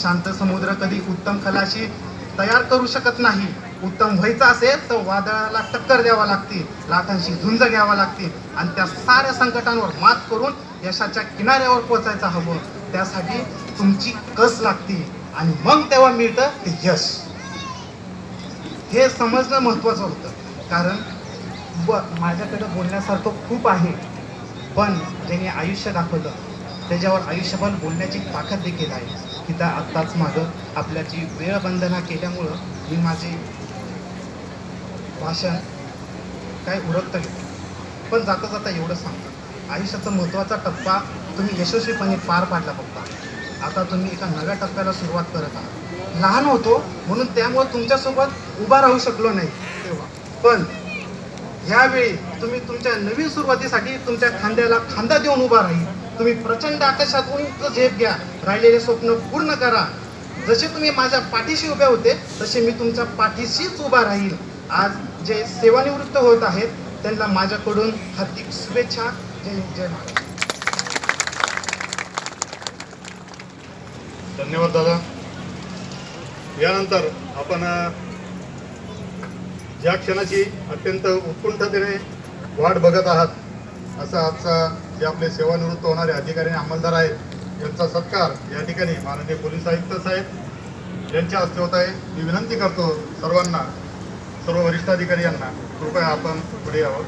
शांत समुद्र कधी उत्तम खलाशी तयार करू शकत नाही. उत्तम व्हायचं असेल तर वादळाला टक्कर द्यावा लागते, लाटांशी झुंज घ्यावा लागते आणि त्या साऱ्या संकटांवर मात करून यशाच्या किनाऱ्यावर पोचायचं हवं. त्यासाठी तुमची कस लागते आणि मग तेव्हा मिळतं ते यश. हे समजणं महत्त्वाचं होतं. कारण माझ्याकडे बोलण्यासारखं खूप आहे, पण ज्याने आयुष्य दाखवलं त्याच्यावर आयुष्यभर बोलण्याची ताकद देखील आहे. की त्या आत्ताच मागं आपल्याची वेळ बंधना केल्यामुळं मी माझे भाषण काय उरकतं गेलं. पण जाता जाता एवढं सांगतो, आयुष्याचा महत्त्वाचा टप्पा तुम्ही यशस्वीपणे पार पाडला बघता. आता तुम्ही एका नव्या टप्प्याला सुरुवात करत आहात. लहान होतो म्हणून त्यामुळे तुमच्यासोबत उभा राहू शकलो नाही तेव्हा, पण ह्यावेळी तुम्ही तुमच्या नवीन सुरुवातीसाठी तुमच्या खांद्याला खांदा देऊन उभा राहील. तुम्ही प्रचंड आकाशात उंच झेप घ्या, राहिलेले स्वप्न पूर्ण करा. जसे तुम्ही माझ्या पाठीशी उभे होते तसे मी तुमच्या पाठीशीच उभा राहील. आज जे सेवानिवृत्त होत आहेत त्यांना माझ्याकडून हार्दिक शुभेच्छा. जय जय महाराज. धन्यवाद दादा. यानंतर आपण ज्या क्षणाची अत्यंत उत्कंठतेने वाट बघत आहात, असा आजचा जे आपले सेवानिवृत्त होणारे अधिकारी आणि अंमलदार आहेत यांचा सत्कार या ठिकाणी माननीय पोलीस आयुक्त साहेब यांच्या हस्ते होत आहे. मी विनंती करतो सर्वांना, सर्व वरिष्ठ अधिकारी यांना कृपया आपण पुढे यावं.